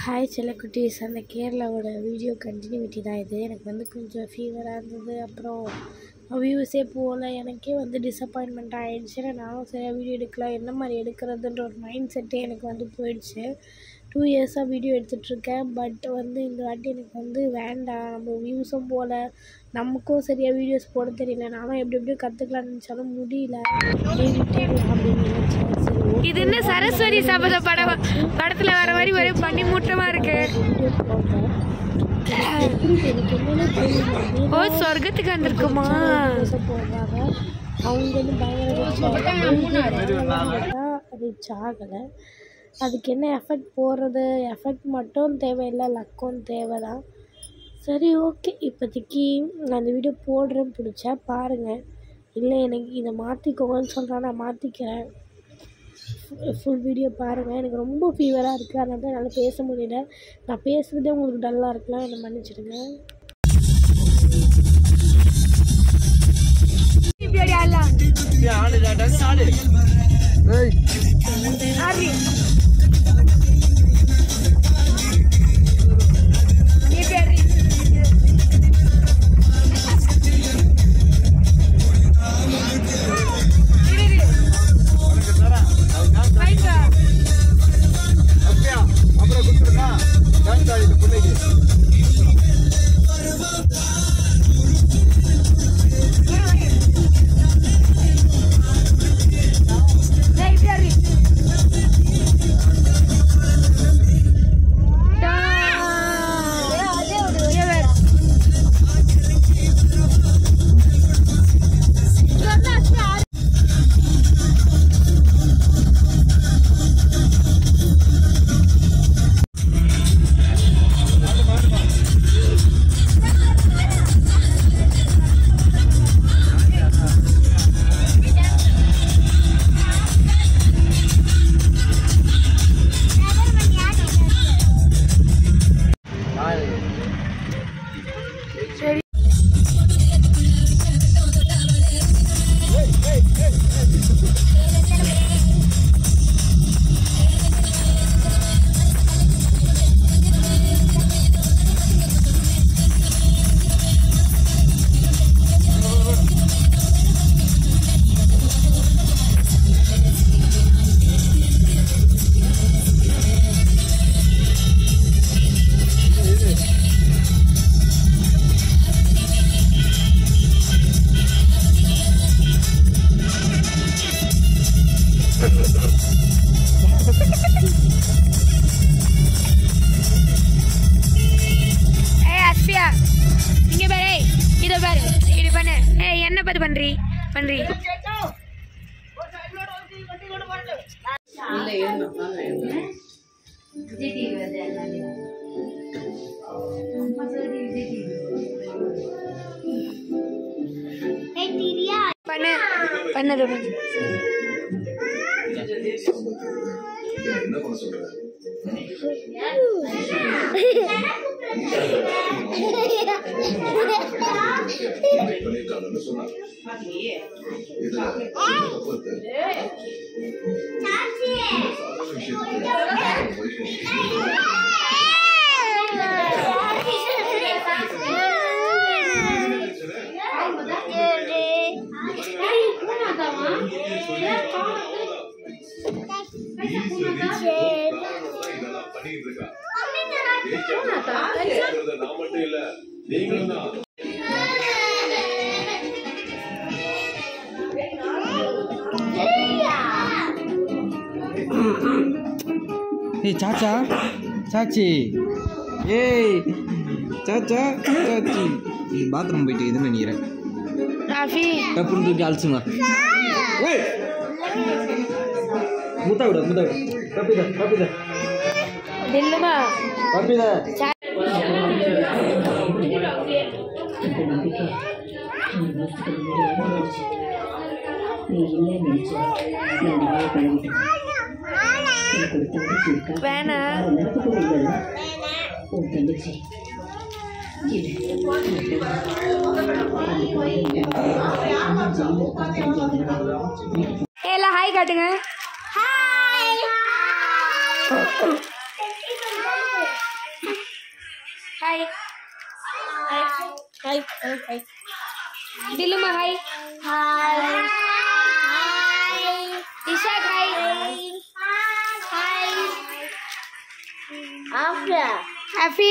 Hi செல்லக்குட்டீஸ், அந்த கேரளாவோட video continuity தான் இது. எனக்கு வந்து கொஞ்சம் ஃபீவராக இருந்தது, அப்புறம் வியூஸே போகல. எனக்கே வந்து டிசப்பாயின்மெண்ட் ஆகிடுச்சு. நானும் சரியாக வீடியோ எடுக்கலாம், என்ன மாதிரி எடுக்கிறதுன்ற ஒரு மைண்ட் செட்டே எனக்கு வந்து போயிடுச்சு. 2 இயர்ஸாக வீடியோ எடுத்துகிட்ருக்கேன். பட் வந்து இந்த வாட்டி எனக்கு வந்து வேண்டாம், நம்ம வியூஸும் போகல, நமக்கும் சரியாக வீடியோஸ் போட தெரியல. நானும் எப்படி எப்படியோ கற்றுக்கலான்னு நினச்சாலும் முடியல, விட்டுடலாம் அப்படின்னு நினச்சேன். சரி, இது என்ன சரஸ்வதி சபத படத்துல வர மாதிரி ஒரே பண்ணி மூட்டமா இருக்கு. ஓ, சொர்க்கத்துக்கு வந்திருக்குமா? போடுறாங்க அவங்க வந்து பயங்கர ரிச் ஆகலை. அதுக்கு என்ன எஃபெக்ட் போடுறது, எஃபெக்ட் மட்டும் தேவையில்லை, லக்கும் தேவை தான். சரி, ஓகே, இப்போதைக்கு நான் அந்த வீடியோ போடுறேன், பிடிச்சா பாருங்கள். இல்லை எனக்கு இதை மாற்றிக்கோங்கன்னு சொல்கிறேன், நான் மாற்றிக்கிறேன். ஃபுல் வீடியோ பாருங்கள். எனக்கு ரொம்ப ஃபீவராக இருக்குது, அதனால தான் என்னால் பேச முடியல. நான் பேசுகிறதே உங்களுக்கு டல்லாக இருக்கலாம், என்னை மன்னிச்சிடுங்க. இங்க பாரு, இத பாரு, இது பண்ணு. என்ன பாத்து பண்றீ? பண்ணு. என்ன பண்ண சொல்ற? चाचा चाची चाचा चाची बाथरूम போயிட்டு இதுன்னு நினைக்கிறேன். ராஃபி டப்புன்னு தூக்கி அழிச்சுமா. ஏய் முட்டாவிட பப்பிதா இல்லமா பப்பிதா வேணா எல்லாம் ஹாய் காட்டுங்க. ஹாய் ஹாய் ஹாய் டில்லுமா hi hi Ishaq hi hi Afiya ஹாஃபி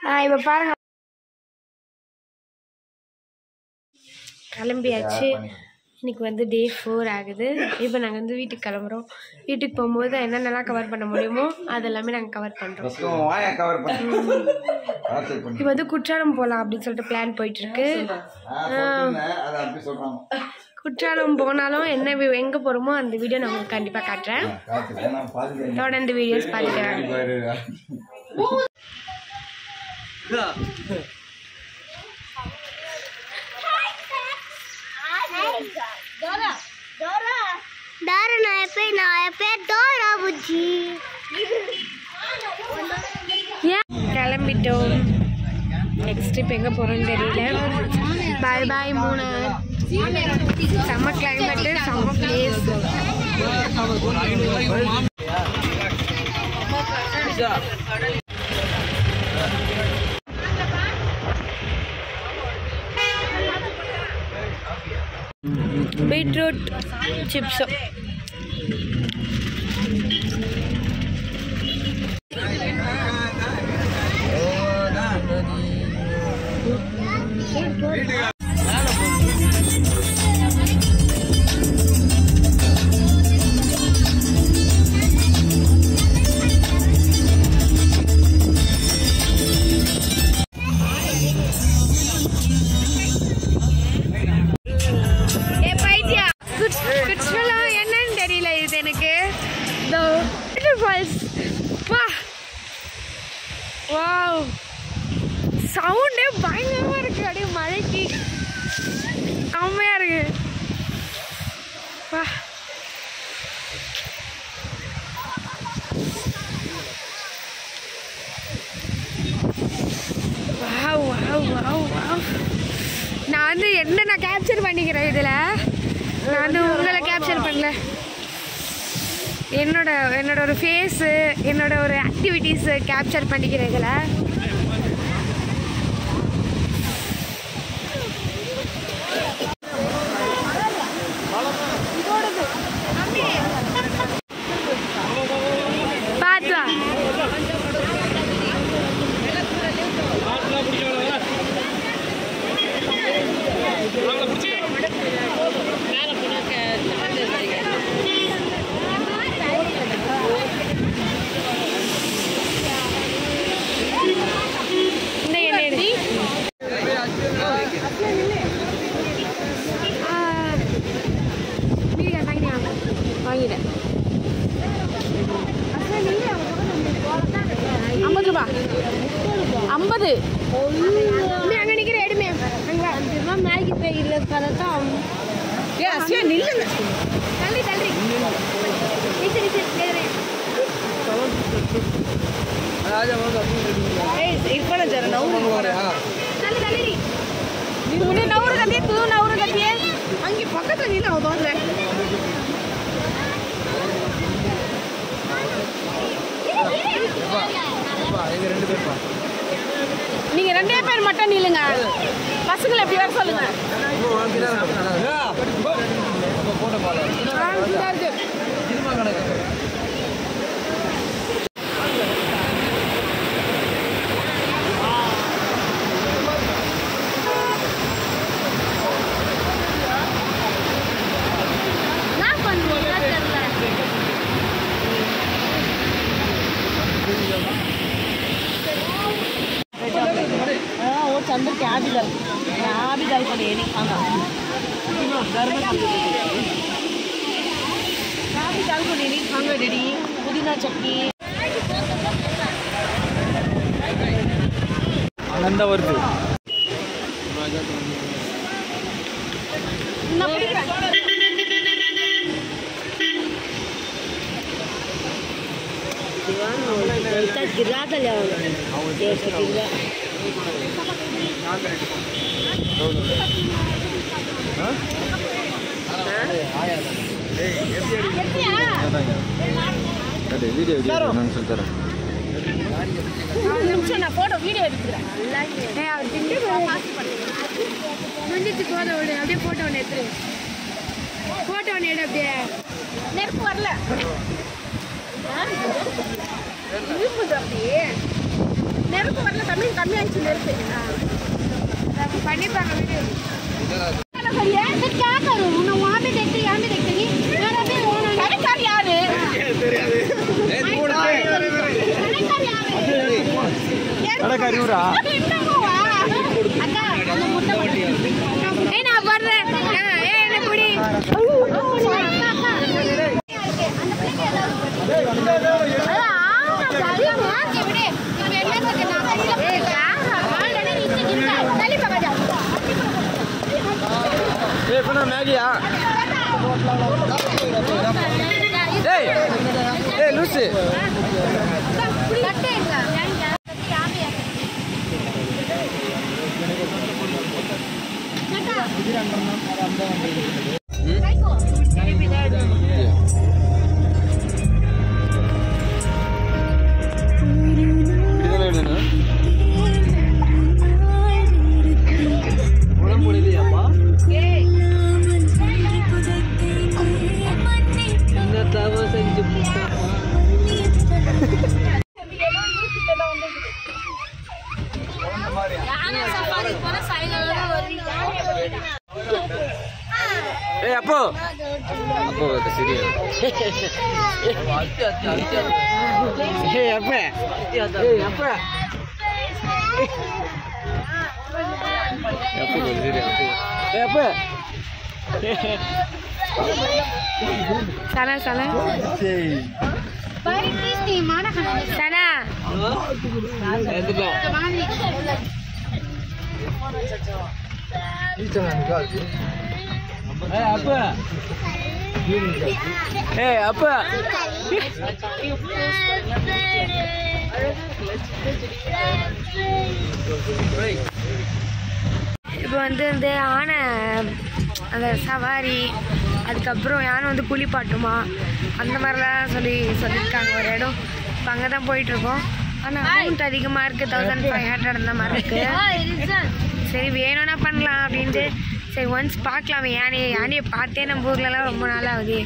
பாய் இப்போ பாருங்க கிளம்பியாச்சு. இன்னைக்கு வந்து டே 4 ஆகுது. இப்போ நாங்கள் வந்து வீட்டுக்கு கிளம்புறோம். வீட்டுக்கு போகும்போது என்னென்னலாம் கவர் பண்ண முடியுமோ அதெல்லாமே நாங்கள் கவர் பண்ணுறோம். இப்போ வந்து குற்றாலம் போகலாம் அப்படின்னு சொல்லிட்டு பிளான் போயிட்டுருக்கு. குற்றாலம் போனாலும் என்ன எங்கே போகிறோமோ அந்த வீடியோ நான் உங்களுக்கு கண்டிப்பாக காட்டுறேன். தொடர்ந்து வீடியோஸ் பார்த்துக்கிறேன். கிளம்பிட்டோம். நெக்ஸ்ட் ட்ரிப் எங்கே போகிறோன்னு தெரியல. பாய் பாய் மூணு. செம்ம கிளைமேட்டு, செம்ம பிளேஸ். பீட்ரூட் சிப்ஸு என்னன்னு தெரியல. இது எனக்கு சவுண்டே பயங்கரமா இருக்கு. அப்படியே மழைக்கு செம்மையா இருக்கு. நான் வந்து என்ன நான் கேப்சர் பண்ணிக்கிறேன். இதில் நான் வந்து உங்களை கேப்சர் பண்ணல. என்னோட ஒரு ஃபேஸு, என்னோட ஒரு ஆக்டிவிட்டீஸு கேப்சர் பண்ணிக்கிறேன் இதில். பார்த்துவா வாங்கிட்டேன். 50 ரூபா 50. அங்கே நிற்கிற எடுமே அங்கே மேகி பேக்கில் கரெக்டாக நில்லு தள்ளி தள்ளி நவுறு கத்தியே தூ நவுறு கத்தியே அங்கே பக்கத்தில் நின்று அவன் தோன்றல. நீங்க 2 பேர் மட்டும் நில்லுங்க. பசங்களை எப்படி வர சொல்லுங்க. अंदर क्या भी डाल पड़े नहीं खाना घर में क्या भी डाल पड़े नहीं खाना डैडी पुदीना चटनी आनंद वर्द गिरा था गिरा வீடியோ நான் சொல்லித்தரேன். நான் ஃபோட்டோ வீடியோ எடுத்துக்கிறேன். அவர் திண்டு முடிஞ்சிச்சு போத விடு. அப்படியே ஃபோட்டோ ஒன்று எடுத்துரு. ஃபோட்டோ ஒன்று எடு. அப்படியே நெருப்பு வரல. நெருப்பு அப்படியே நெருப்பு வரல. தமிழ் கம்மியாகிடுச்சு நெருப்பு. பண்ணிப்பாங்க வீடியோ. क्या करूँ मैं वहाँ पे देखते यहाँ पे देखते नहीं मेरा भी कलाकार यार है कलाकार यूरा நான் வர்றேன். என்ன புடி பண்ண மேகியா? ஏய் லூசு. ஏய் அப்போ அப்போ சரியா? ஏய் அப்ப ஏய் அப்ப அப்போ சரியா? ஏய் அப்ப sana sana sana ஏய் அப்ப இப்போ வந்து ஆனை அந்த சவாரி, அதுக்கப்புறம் யானை வந்து குளிப்பாட்டுமா, அந்த மாதிரிலாம் சொல்லியிருக்காங்க ஒரு இடம். இப்போ அங்கே தான் போயிட்டுருக்கோம். ஆனால் அமௌண்ட் அதிகமாக இருக்குது. 1500 அந்த மாதிரி இருக்குது. சரி வேணும்னா பண்ணலாம் அப்படின்ட்டு சரி ஒன்ஸ் பார்க்கலாம். யானையை பார்த்தே நம்ம ஊர்லலாம் ரொம்ப நாள் ஆகுது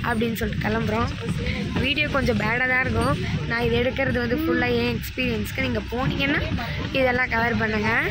அப்படின்னு சொல்லிட்டு கிளம்புறோம். வீடியோ கொஞ்சம் பேடாக தான் இருக்கும். நான் இது எடுக்கிறது வந்து ஃபுல்லாக என் எக்ஸ்பீரியன்ஸ்க்கு. நீங்கள் போனீங்கன்னா இதெல்லாம் கவர் பண்ணுங்கள்.